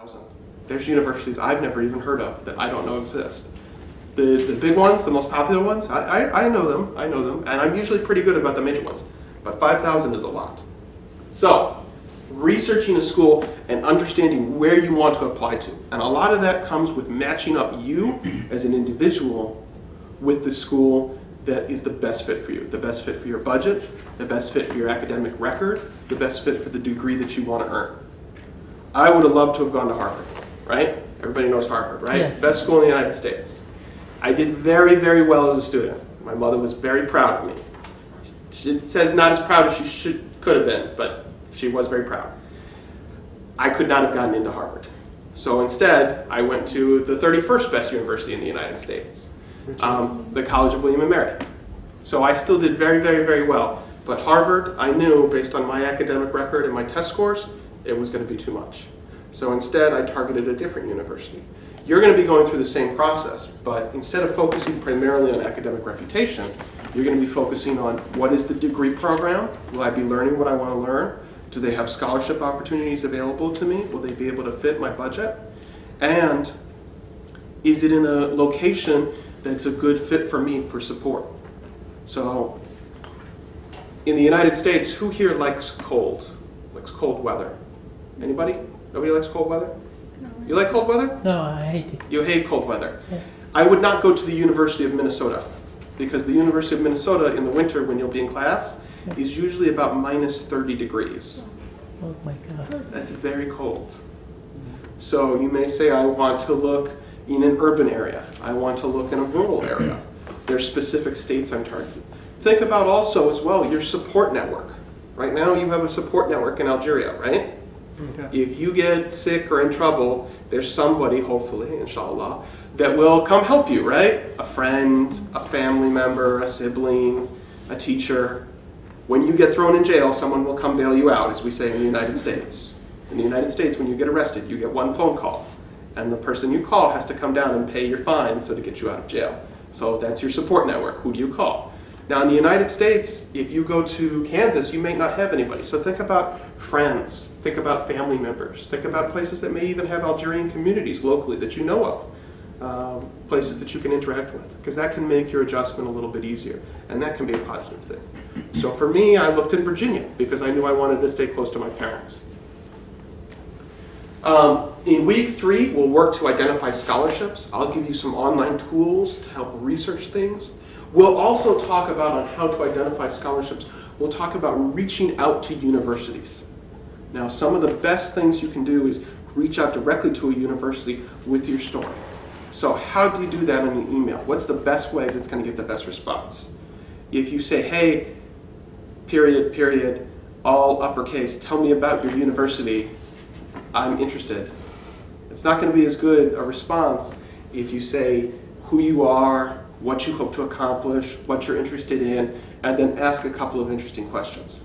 5,000. There's universities I've never even heard of that I don't know exist. The big ones, the most popular ones, I know them, and I'm usually pretty good about the major ones. But 5,000 is a lot. So, researching a school and understanding where you want to apply to. And a lot of that comes with matching up you as an individual with the school that is the best fit for you. The best fit for your budget, the best fit for your academic record, the best fit for the degree that you want to earn. I would have loved to have gone to Harvard, right? Everybody knows Harvard, right? Yes. Best school in the United States. I did very, very well as a student. My mother was very proud of me. She says not as proud as she could have been, but she was very proud. I could not have gotten into Harvard. So instead, I went to the 31st best university in the United States, the College of William and Mary. So I still did very, very, very well. But Harvard, I knew, based on my academic record and my test scores, it was going to be too much. So instead, I targeted a different university. You're going to be going through the same process, but instead of focusing primarily on academic reputation, you're going to be focusing on what is the degree program? Will I be learning what I want to learn? Do they have scholarship opportunities available to me? Will they be able to fit my budget? And is it in a location that's a good fit for me for support? So in the United States, who here likes cold weather? Anybody? Nobody likes cold weather? No. You like cold weather? No, I hate it. You hate cold weather. Yeah. I would not go to the University of Minnesota because the University of Minnesota in the winter when you'll be in class is usually about minus 30 degrees. Oh my God. That's very cold. So you may say, I want to look in an urban area. I want to look in a rural area. There's specific states I'm targeting. Think about also as well your support network. Right now you have a support network in Algeria, right? Okay. If you get sick or in trouble, there's somebody, hopefully, inshallah, that will come help you, right? A friend, a family member, a sibling, a teacher. When you get thrown in jail, someone will come bail you out, as we say in the United States. In the United States, when you get arrested, you get one phone call. And the person you call has to come down and pay your fine so to get you out of jail. So that's your support network. Who do you call? Now in the United States, if you go to Kansas, you may not have anybody. So think about friends, think about family members, think about places that may even have Algerian communities locally that you know of, places that you can interact with, because that can make your adjustment a little bit easier, and that can be a positive thing. So for me, I looked in Virginia because I knew I wanted to stay close to my parents. In week 3, we'll work to identify scholarships. I'll give you some online tools to help research things. We'll also talk about on how to identify scholarships. We'll talk about reaching out to universities. Now, some of the best things you can do is reach out directly to a university with your story. So how do you do that in an email? What's the best way that's going to get the best response? If you say, hey, period, all uppercase, tell me about your university, I'm interested. It's not going to be as good a response if you say who you are, what you hope to accomplish, what you're interested in, and then ask a couple of interesting questions.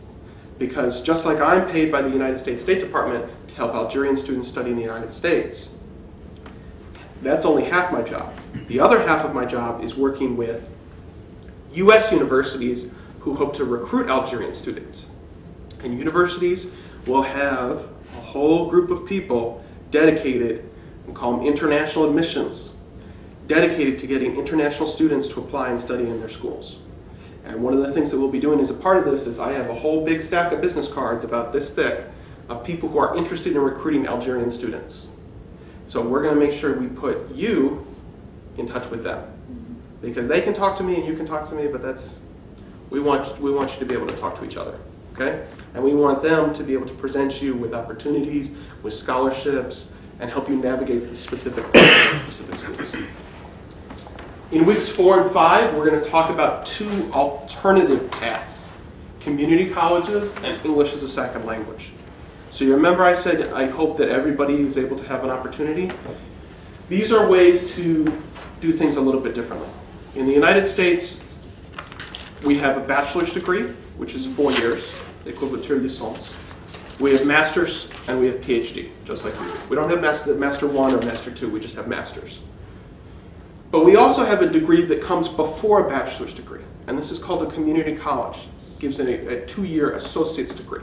Because just like I'm paid by the United States State Department to help Algerian students study in the United States, that's only half my job. The other half of my job is working with US universities who hope to recruit Algerian students. And universities will have a whole group of people dedicated, we call them international admissions, dedicated to getting international students to apply and study in their schools. And one of the things that we'll be doing as a part of this is I have a whole big stack of business cards about this thick of people who are interested in recruiting Algerian students. So we're going to make sure we put you in touch with them. Because they can talk to me and you can talk to me, but we want you to be able to talk to each other. Okay? And we want them to be able to present you with opportunities, with scholarships, and help you navigate the specific schools. In weeks 4 and 5, we're going to talk about 2 alternative paths, community colleges and English as a second language. So you remember I said I hope that everybody is able to have an opportunity? These are ways to do things a little bit differently. In the United States, we have a bachelor's degree, which is 4 years, equivalent to a licence. We have master's and we have PhD, just like you do. We don't have master 1 or master 2, we just have masters. But we also have a degree that comes before a bachelor's degree, and this is called a community college. It gives a 2-year associate's degree.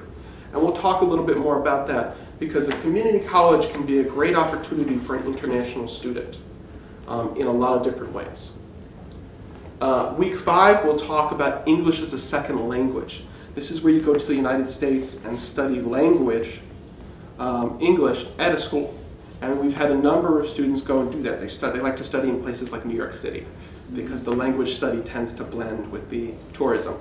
And we'll talk a little bit more about that. because a community college can be a great opportunity for an international student in a lot of different ways. Week 5, we'll talk about English as a second language. This is where you go to the United States and study language, English, at a school. And we've had a number of students go and do that. They like to study in places like New York City because the language study tends to blend with the tourism.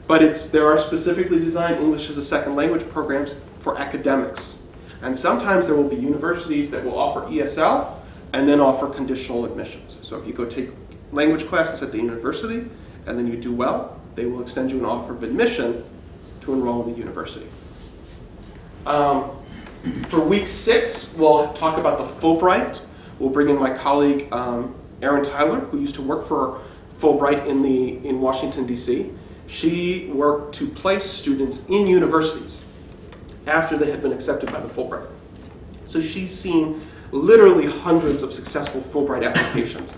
But there are specifically designed English as a second language programs for academics. And sometimes there will be universities that will offer ESL and then offer conditional admissions. So if you go take language classes at the university and then you do well, they will extend you an offer of admission to enroll in the university. For week 6, we'll talk about the Fulbright. We'll bring in my colleague, Erin Tyler, who used to work for Fulbright in Washington, D.C. She worked to place students in universities after they had been accepted by the Fulbright. So she's seen literally hundreds of successful Fulbright applications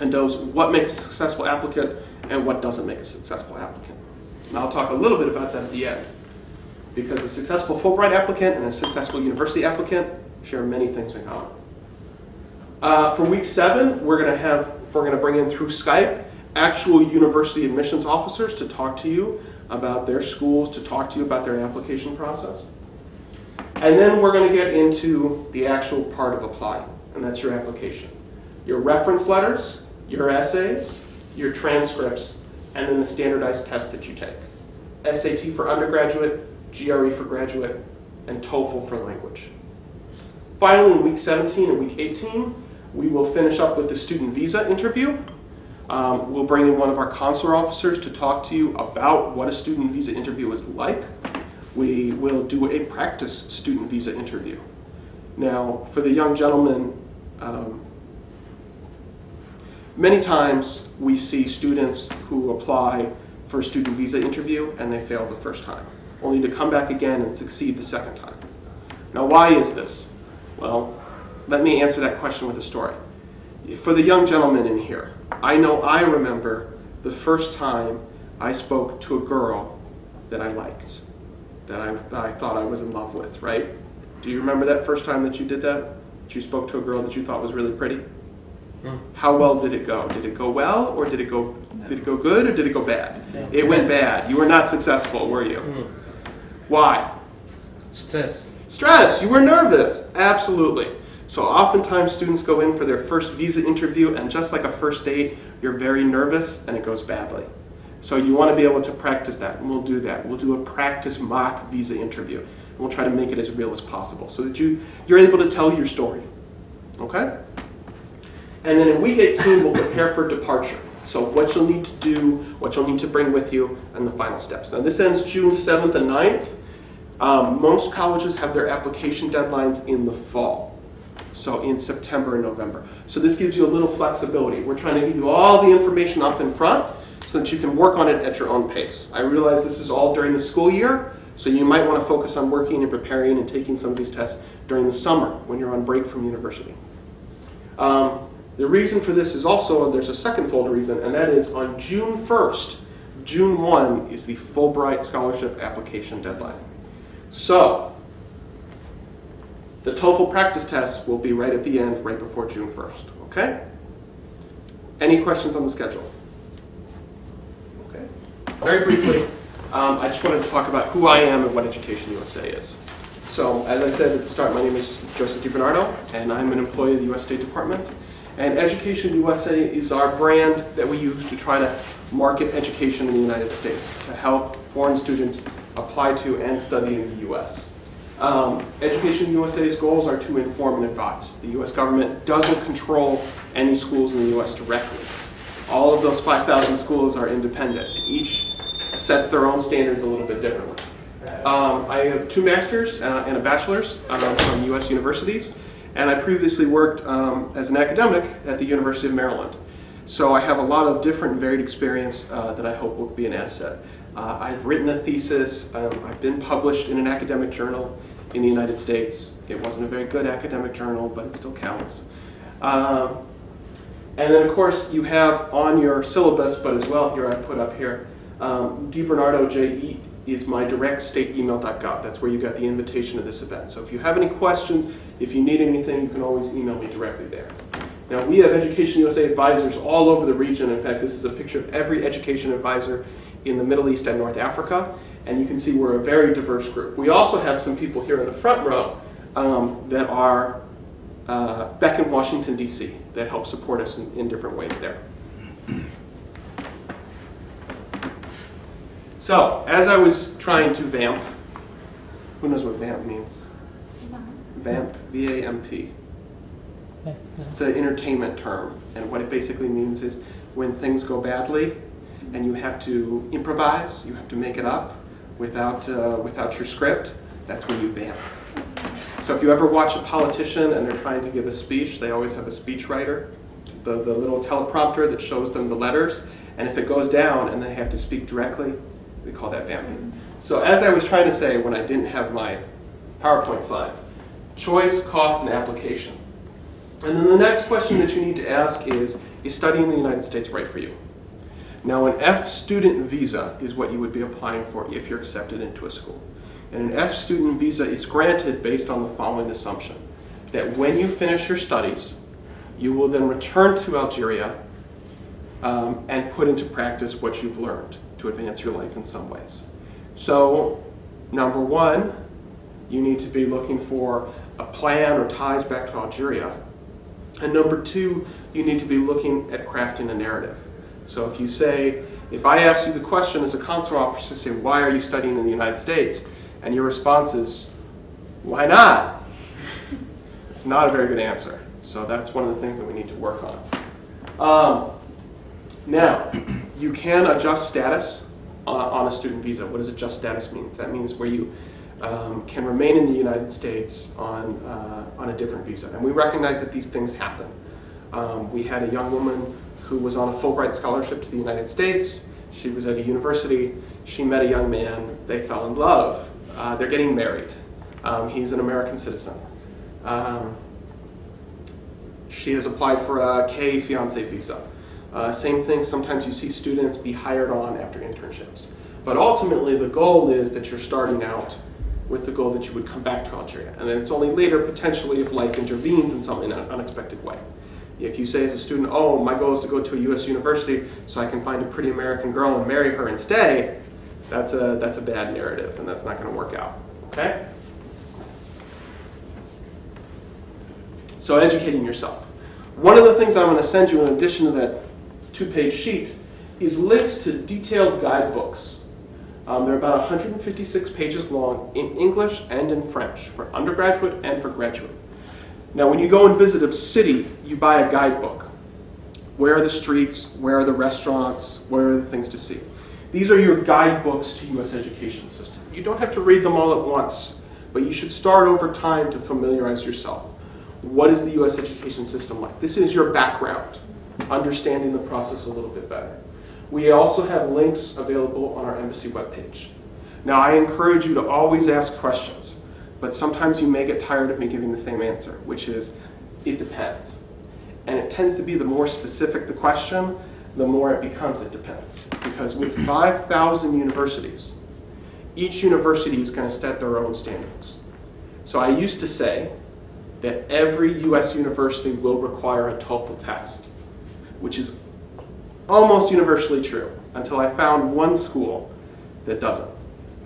and knows what makes a successful applicant and what doesn't make a successful applicant. And I'll talk a little bit about that at the end, because a successful Fulbright applicant and a successful university applicant share many things in common. For week 7, we're going to bring in through Skype actual university admissions officers to talk to you about their schools, to talk to you about their application process. And then we're going to get into the actual part of applying, and that's your application. Your reference letters, your essays, your transcripts, and then the standardized test that you take. SAT for undergraduate, GRE for graduate, and TOEFL for language. Finally, in week 17 and week 18, we will finish up with the student visa interview. We'll bring in one of our consular officers to talk to you about what a student visa interview is like. We will do a practice student visa interview. Now, for the young gentlemen, many times we see students who apply for a student visa interview and they fail the first time, only to come back again and succeed the second time. Now, why is this? Well, let me answer that question with a story. For the young gentlemen in here, I know I remember the first time I spoke to a girl that I liked, that I thought I was in love with, right? Do you remember that first time that you did that? That you spoke to a girl that you thought was really pretty? How well did it go? Did it go well, or did it go good, or did it go bad? It went bad. You were not successful, were you? Why? Stress. Stress. You were nervous. Absolutely. So oftentimes students go in for their first visa interview, and just like a first date, you're very nervous and it goes badly. So you want to be able to practice that, and we'll do that. We'll do a practice mock visa interview, and we'll try to make it as real as possible so that you're able to tell your story. Okay? And then in week 18, we'll prepare for departure. So what you'll need to do, what you'll need to bring with you, and the final steps. Now this ends June 7th and 9th. Most colleges have their application deadlines in the fall. So in September and November. So this gives you a little flexibility. We're trying to give you all the information up in front so that you can work on it at your own pace. I realize this is all during the school year, so you might want to focus on working and preparing and taking some of these tests during the summer when you're on break from university. The reason for this is also, there's a second fold reason, and that is on June 1st, June 1 is the Fulbright scholarship application deadline. So, the TOEFL practice test will be right at the end, right before June 1st, okay? Any questions on the schedule? Okay. Very briefly, I just wanted to talk about who I am and what Education USA is. So, as I said at the start, my name is Joseph DiBernardo, and I'm an employee of the U.S. State Department. And Education USA is our brand that we use to try to market education in the United States, to help foreign students apply to and study in the U.S. Education USA's goals are to inform and advise. The U.S. government doesn't control any schools in the U.S. directly. All of those 5,000 schools are independent. Each sets their own standards a little bit differently. I have 2 masters and a bachelor's from U.S. universities, and I previously worked as an academic at the University of Maryland. So I have a lot of different varied experience that I hope will be an asset. I've written a thesis. I've been published in an academic journal in the United States. It wasn't a very good academic journal, but it still counts. And then, of course, you have on your syllabus, but as well here I put up here, DiBernardo, is my directstateemail.gov. That's where you got the invitation to this event. So if you have any questions, if you need anything, you can always email me directly there. Now, we have Education USA advisors all over the region. In fact, this is a picture of every education advisor in the Middle East and North Africa. And you can see we're a very diverse group. We also have some people here in the front row that are back in Washington, D.C., that help support us in different ways there. So, as I was trying to vamp, who knows what vamp means? Vamp, V-A-M-P. It's an entertainment term, and what it basically means is when things go badly and you have to improvise, you have to make it up without your script, that's when you vamp. So if you ever watch a politician and they're trying to give a speech, they always have a speechwriter, the little teleprompter that shows them the letters, and if it goes down and they have to speak directly, we call that vamping. So as I was trying to say when I didn't have my PowerPoint slides, choice, cost, and application. And then the next question that you need to ask is studying in the United States right for you? Now, an F student visa is what you would be applying for if you're accepted into a school. And an F student visa is granted based on the following assumption, that when you finish your studies, you will then return to Algeria and put into practice what you've learned to advance your life in some ways. So, number one, you need to be looking for a plan or ties back to Algeria. And number two, you need to be looking at crafting a narrative. So if you say, if I ask you the question as a consular officer, say, why are you studying in the United States? And your response is, why not? It's not a very good answer. So that's one of the things that we need to work on. Now, you can adjust status on a student visa. What does adjust status mean? That means where you can remain in the United States on a different visa. And we recognize that these things happen. We had a young woman who was on a Fulbright scholarship to the United States. She was at a university. She met a young man. They fell in love. They're getting married. He's an American citizen. She has applied for a K-fiancé visa. Same thing, sometimes you see students be hired on after internships. But ultimately, the goal is that you're starting out with the goal that you would come back to Algeria. And then it's only later, potentially, if life intervenes in some unexpected way. If you say as a student, oh, my goal is to go to a U.S. university so I can find a pretty American girl and marry her and stay, that's a bad narrative, and that's not going to work out. Okay? So educating yourself. One of the things I'm going to send you in addition to that 2-page sheet is links to detailed guidebooks. They're about 156 pages long in English and in French for undergraduate and for graduate. Now, when you go and visit a city, you buy a guidebook. Where are the streets? Where are the restaurants? Where are the things to see? These are your guidebooks to U.S. education system. You don't have to read them all at once, but you should start over time to familiarize yourself. What is the U.S. education system like? This is your background, understanding the process a little bit better. We also have links available on our embassy webpage. Now, I encourage you to always ask questions, but sometimes you may get tired of me giving the same answer, which is, it depends. And it tends to be the more specific the question, the more it becomes it depends. Because with 5,000 universities, each university is going to set their own standards. So I used to say that every U.S. university will require a TOEFL test, which is almost universally true, until I found one school that doesn't.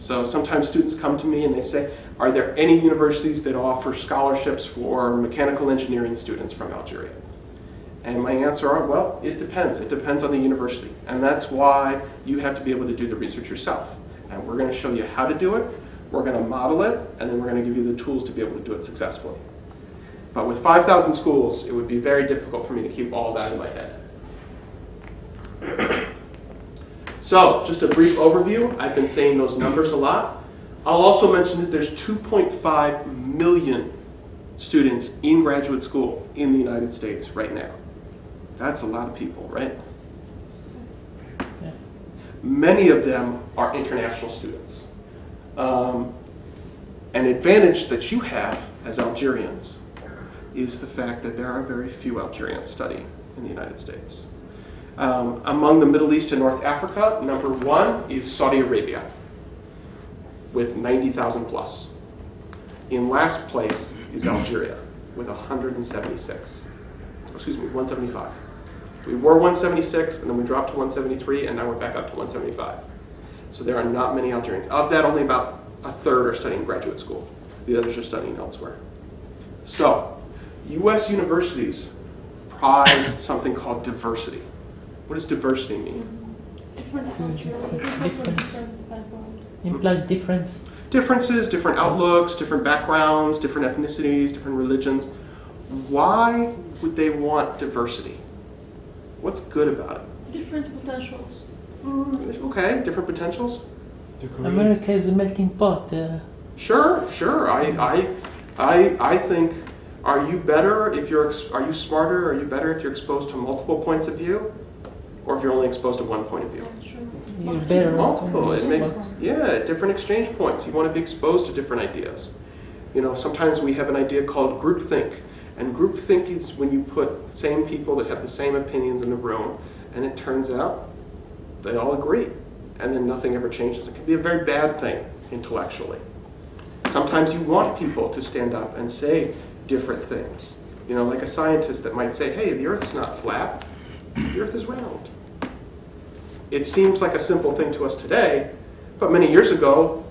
So sometimes students come to me and they say, are there any universities that offer scholarships for mechanical engineering students from Algeria? And my answer are, well, it depends. It depends on the university. And that's why you have to be able to do the research yourself. And we're going to show you how to do it, we're going to model it, and then we're going to give you the tools to be able to do it successfully. But with 5,000 schools, it would be very difficult for me to keep all that in my head. So, just a brief overview. I've been saying those numbers a lot. I'll also mention that there's 2.5 million students in graduate school in the United States right now. That's a lot of people, right? Yeah. Many of them are international students. An advantage that you have as Algerians is the fact that there are very few Algerians studying in the United States. Among the Middle East and North Africa, number one is Saudi Arabia. with 90,000 plus. In last place is Algeria with 176. Excuse me, 175. We were 176, and then we dropped to 173, and now we're back up to 175. So there are not many Algerians. Of that, only about a third are studying graduate school. The others are studying elsewhere. So, U.S. universities prize something called diversity. What does diversity mean? Different cultures, different background. Implies difference. Differences, different outlooks, different backgrounds, different ethnicities, different religions. Why would they want diversity? What's good about it? Different potentials. Okay, different potentials. America is a melting pot. Sure. I think. Are you better if are you smarter? Are you better if you're exposed to multiple points of view, or if you're only exposed to one point of view? You're better. Multiple. Different exchange points. You want to be exposed to different ideas. You know, sometimes we have an idea called groupthink, and groupthink is when you put same people that have the same opinions in the room, and it turns out they all agree, and then nothing ever changes. It can be a very bad thing intellectually. Sometimes you want people to stand up and say different things. You know, like a scientist that might say, hey, the Earth's not flat, the Earth is round. It seems like a simple thing to us today, but many years ago,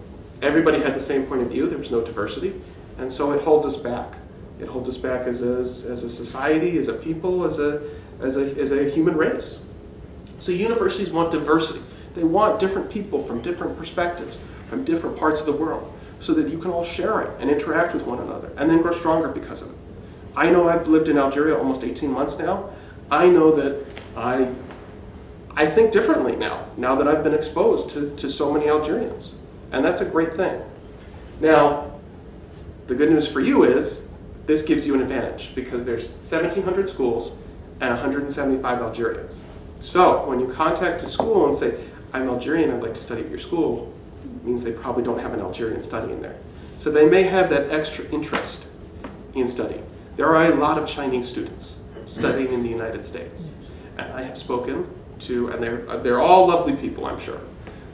everybody had the same point of view. There was no diversity, and so it holds us back. It holds us back as a society, as a people, as a human race. So universities want diversity. They want different people from different perspectives, from different parts of the world, so that you can all share it and interact with one another and then grow stronger because of it. I know I've lived in Algeria almost 18 months now. I know that I think differently now that I've been exposed to so many Algerians. And that's a great thing. Now, the good news for you is this gives you an advantage because there's 1,700 schools and 175 Algerians. So when you contact a school and say, I'm Algerian, I'd like to study at your school, it means they probably don't have an Algerian studying there. So they may have that extra interest in studying. There are a lot of Chinese students studying in the United States. And I have spoken to, and they're all lovely people, I'm sure.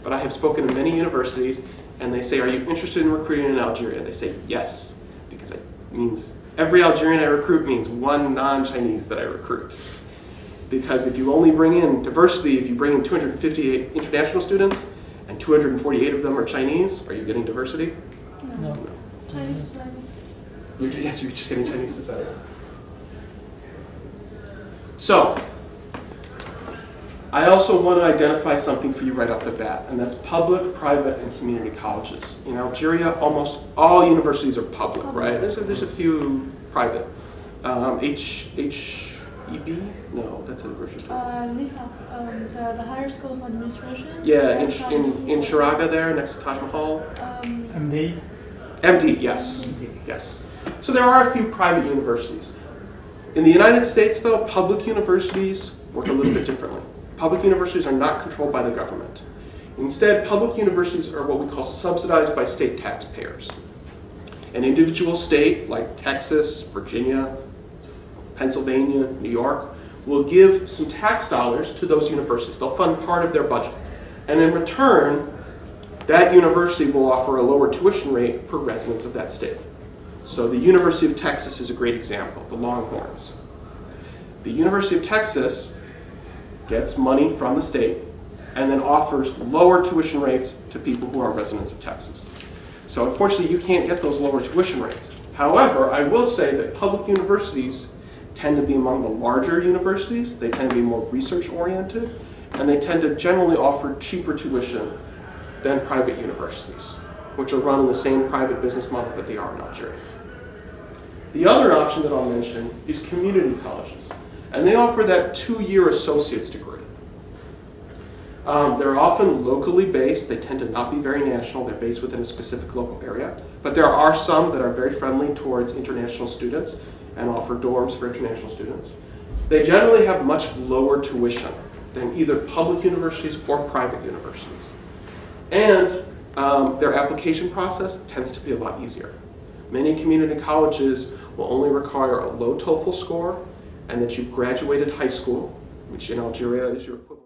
But I have spoken to many universities, and they say, are you interested in recruiting in Algeria? And they say, yes, because it means every Algerian I recruit means one non-Chinese that I recruit. Because if you only bring in diversity, if you bring in 258 international students, and 248 of them are Chinese, are you getting diversity? No. Chinese society. Yes, you're just getting Chinese society. So, I also want to identify something for you right off the bat, and that's public, private, and community colleges. In Algeria, almost all universities are public, right? There's a few private. HEB? No, that's a university. LISA, the Higher School of Administration. Yeah, in Sharaga there, next to Taj Mahal. MD? MD, yes. Yes. So there are a few private universities. In the United States, though, public universities work a little bit differently. Public universities are not controlled by the government. Instead, public universities are what we call subsidized by state taxpayers. An individual state, like Texas, Virginia, Pennsylvania, New York, will give some tax dollars to those universities. They'll fund part of their budget. And in return, that university will offer a lower tuition rate for residents of that state. So the University of Texas is a great example, the Longhorns. The University of Texas gets money from the state and then offers lower tuition rates to people who are residents of Texas. So unfortunately, you can't get those lower tuition rates. However, I will say that public universities tend to be among the larger universities. They tend to be more research-oriented, and they tend to generally offer cheaper tuition than private universities, which are run in the same private business model that they are in Algeria. The other option that I'll mention is community colleges, and they offer that 2-year associate's degree. They're often locally based. They tend to not be very national. They're based within a specific local area, but there are some that are very friendly towards international students and offer dorms for international students. They generally have much lower tuition than either public universities or private universities. And their application process tends to be a lot easier. Many community colleges will only require a low TOEFL score and that you've graduated high school, which in Algeria is your equivalent.